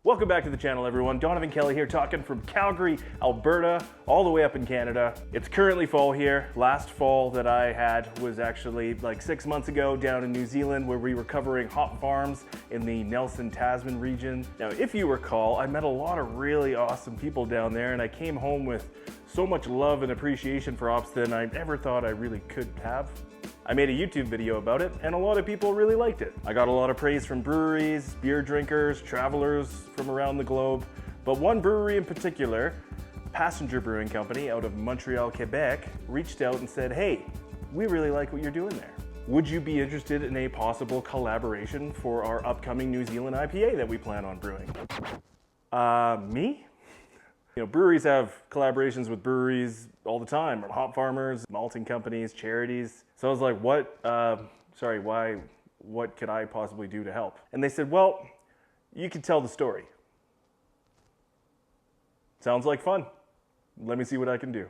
Welcome back to the channel, everyone. Donovan Kelly here, talking from Calgary, Alberta, all the way up in Canada. It's currently fall here. Last fall that I had was actually like 6 months ago down in New Zealand, where we were covering hop farms in the Nelson, Tasman region. Now, if you recall, I met a lot of really awesome people down there, and I came home with so much love and appreciation for hops than I ever thought I really could have. I made a YouTube video about it, and a lot of people really liked it. I got a lot of praise from breweries, beer drinkers, travelers from around the globe, but one brewery in particular, Passenger Brewing Company out of Montreal, Quebec, reached out and said, hey, we really like what you're doing there. Would you be interested in a possible collaboration for our upcoming New Zealand IPA that we plan on brewing? Me? You know, breweries have collaborations with breweries all the time, hop farmers, malting companies, charities. So I was like, what could I possibly do to help? And they said, well, you could tell the story. Sounds like fun. Let me see what I can do.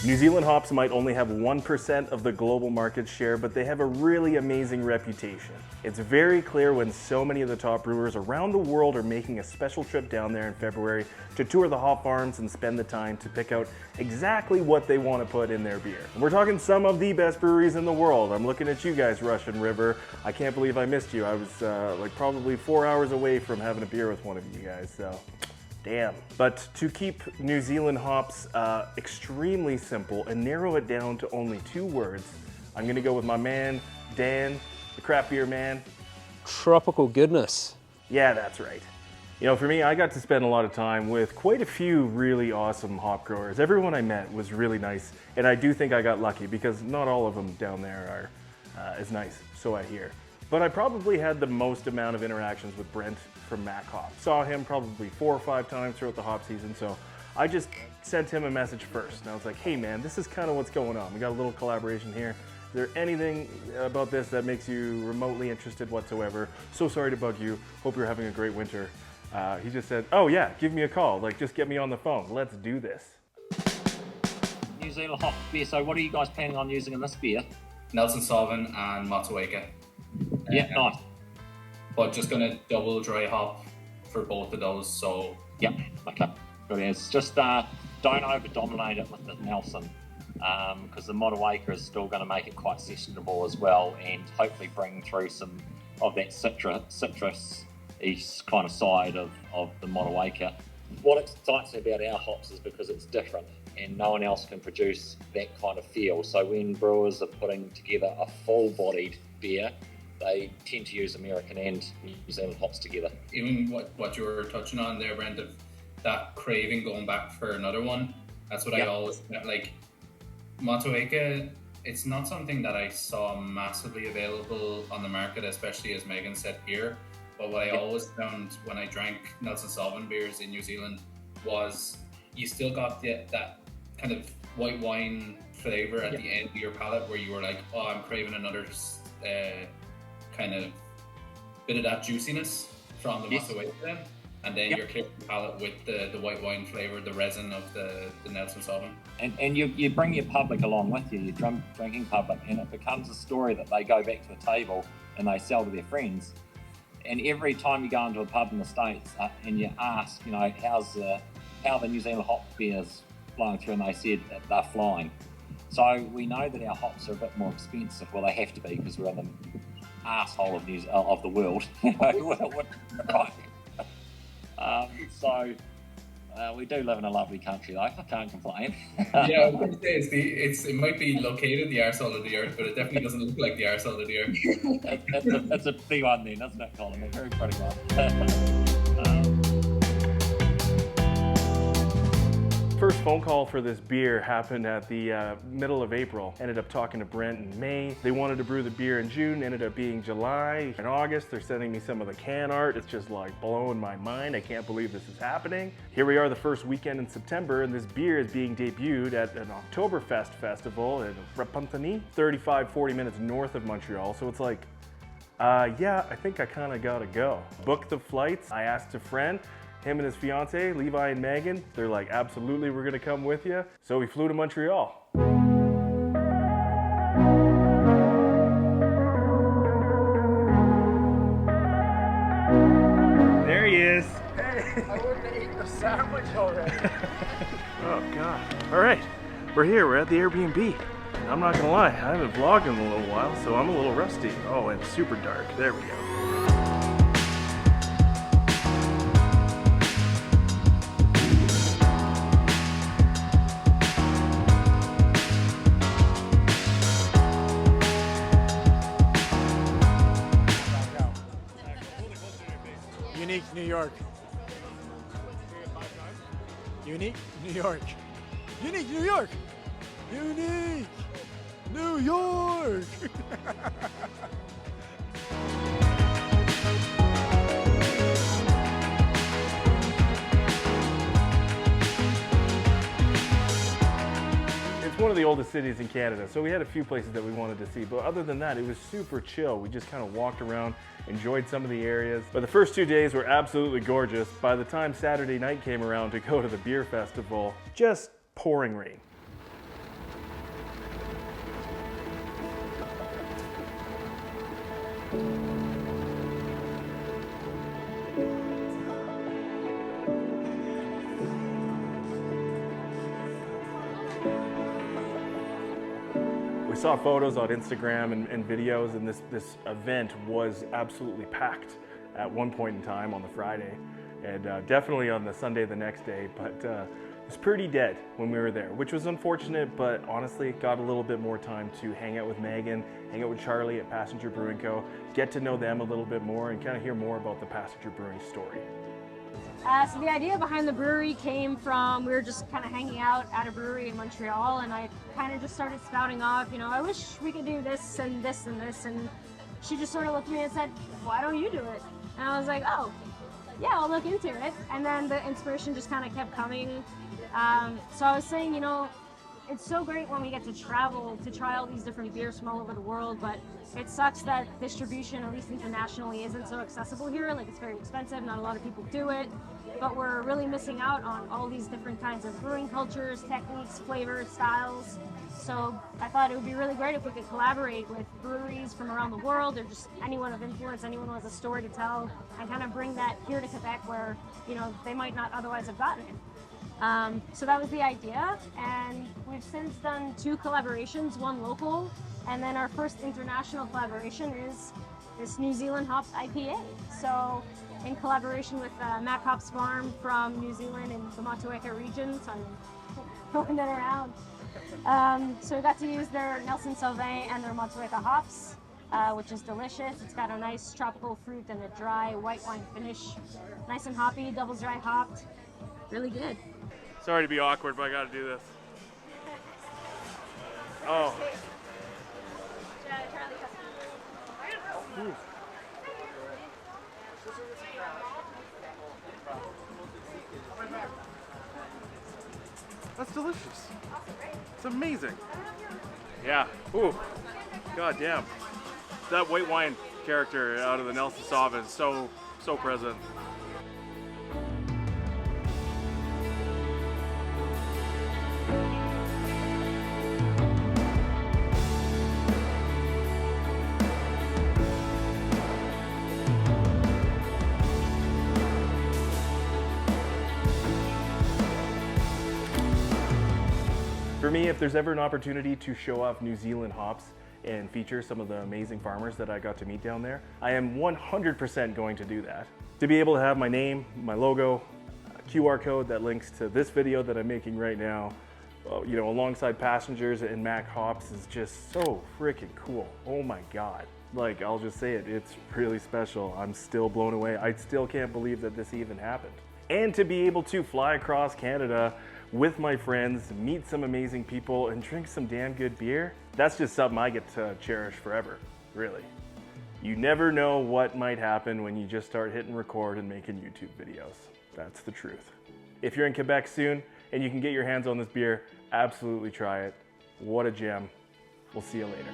New Zealand hops might only have 1% of the global market share, but they have a really amazing reputation. It's very clear when so many of the top brewers around the world are making a special trip down there in February to tour the hop farms and spend the time to pick out exactly what they want to put in their beer. And we're talking some of the best breweries in the world. I'm looking at you guys, Russian River. I can't believe I missed you. I was like probably 4 hours away from having a beer with one of you guys, so. Damn. But to keep New Zealand hops extremely simple and narrow it down to only 2 words, I'm gonna go with my man, Dan, the craft beer man. Tropical goodness. Yeah, that's right. You know, for me, I got to spend a lot of time with quite a few really awesome hop growers. Everyone I met was really nice, and I do think I got lucky because not all of them down there are as nice, so I hear. But I probably had the most amount of interactions with Brent from Mac Hop. Saw him probably 4 or 5 times throughout the hop season, so I just sent him a message first. And I was like, hey man, this is kind of what's going on. We got a little collaboration here. Is there anything about this that makes you remotely interested whatsoever? So sorry to bug you. Hope you're having a great winter. He just said, oh yeah, give me a call. Like, just get me on the phone. Let's do this. New Zealand hop beer. So what are you guys planning on using in this beer? Nelson Sauvin and Motueka. Yeah, nice. But just gonna double dry hop for both of those, so. Yeah, okay. Good as. Just don't over-dominate it with the Nelson, because the Motueka is still gonna make it quite sessionable as well, and hopefully bring through some of that citrus-y kind of side of the Motueka. What excites me about our hops is because it's different, and no one else can produce that kind of feel. So when brewers are putting together a full-bodied beer, they tend to use American and New Zealand hops together. Even what you were touching on there, Brent, of that craving going back for another one, that's what I always, like, Motueka, it's not something that I saw massively available on the market, especially as Megan said here, but what I always found when I drank Nelson Sauvin beers in New Zealand was you still got that kind of white wine flavor at the end of your palate, where you were like, oh, I'm craving another kind of bit of that juiciness from the Motueka, and then you're clearing the palate with the white wine flavor, the resin of the Nelson Sauvin. And you bring your public along with you, your drinking public, and it becomes a story that they go back to the table and they sell to their friends. And every time you go into a pub in the States and you ask, you know, how the New Zealand hop beers flowing through, and they said that they're flying. So we know that our hops are a bit more expensive. Well, they have to be, because we're in the asshole of the world. Right. So we do live in a lovely country, though. I can't complain. Yeah, I was going to say it might be located the arsehole of the earth, but it definitely doesn't look like the arsehole of the earth. It's a P1 then, isn't it, Colin? A very pretty one. First phone call for this beer happened at the middle of April. Ended up talking to Brent in May. They wanted to brew the beer in June, ended up being July. In August, they're sending me some of the can art. It's just like blowing my mind. I can't believe this is happening. Here we are the first weekend in September, and this beer is being debuted at an Oktoberfest festival in Repentigny, 35-40 minutes north of Montreal. So it's like Yeah, I think I kind of gotta go. Booked the flights. I asked a friend, him and his fiance, Levi and Megan. They're like, absolutely, we're gonna come with you. So we flew to Montreal. There he is. Hey. I wouldn't have eaten a sandwich already. Oh God. All right, we're here, we're at the Airbnb. I'm not gonna lie, I haven't vlogged in a little while, so I'm a little rusty. Oh, and super dark, there we go. Unique New York. Unique New York. Unique New York. Unique New York. It's one of the oldest cities in Canada, so we had a few places that we wanted to see, but other than that, it was super chill. We just kind of walked around, enjoyed some of the areas. But the first 2 days were absolutely gorgeous. By the time Saturday night came around to go to the beer festival, just pouring rain. We saw photos on Instagram and videos, and this event was absolutely packed at one point in time on the Friday, and definitely on the Sunday the next day, but it was pretty dead when we were there, which was unfortunate, but honestly got a little bit more time to hang out with Megan, hang out with Charlie at Passenger Brewing Co, get to know them a little bit more and kind of hear more about the Passenger Brewing story. So the idea behind the brewery came from, we were just kind of hanging out at a brewery in Montreal, and I kind of just started spouting off, you know, I wish we could do this and this and this, and she just sort of looked at me and said, why don't you do it? And I was like, oh, yeah, I'll look into it. And then the inspiration just kind of kept coming. So I was saying, you know, it's so great when we get to travel to try all these different beers from all over the world, but it sucks that distribution, at least internationally, isn't so accessible here. Like, it's very expensive, not a lot of people do it, but we're really missing out on all these different kinds of brewing cultures, techniques, flavors, styles. So I thought it would be really great if we could collaborate with breweries from around the world, or just anyone of influence, anyone who has a story to tell, and kind of bring that here to Quebec where, you know, they might not otherwise have gotten it. So that was the idea, and we've since done 2 collaborations, one local, and then our first international collaboration is this New Zealand Hops IPA. So in collaboration with Mac Hops Farm from New Zealand in the Montreal region, so I'm throwing that around. So we got to use their Nelson Sauvin and their Montreal hops, which is delicious. It's got a nice tropical fruit and a dry white wine finish. Nice and hoppy, double dry hopped, really good. Sorry to be awkward, but I gotta do this. Oh. Ooh. That's delicious. It's amazing. Yeah. Ooh. God damn. That white wine character out of the Nelson Sauvin is so present. For me, if there's ever an opportunity to show off New Zealand hops and feature some of the amazing farmers that I got to meet down there, I am 100% going to do that. To be able to have my name, my logo, QR code that links to this video that I'm making right now, you know, alongside Passengers and Mac Hops is just so freaking cool. Oh my God. Like, I'll just say it, it's really special. I'm still blown away. I still can't believe that this even happened. And to be able to fly across Canada with my friends, meet some amazing people, and drink some damn good beer, that's just something I get to cherish forever, really. You never know what might happen when you just start hitting record and making YouTube videos. That's the truth. If you're in Quebec soon and you can get your hands on this beer, absolutely try it. What a gem. We'll see you later.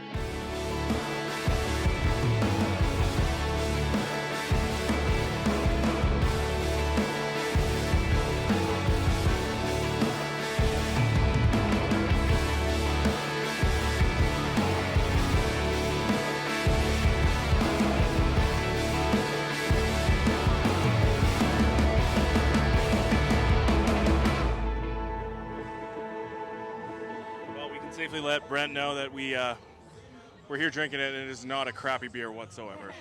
Safely let Brent know that we're here drinking it and it is not a crappy beer whatsoever.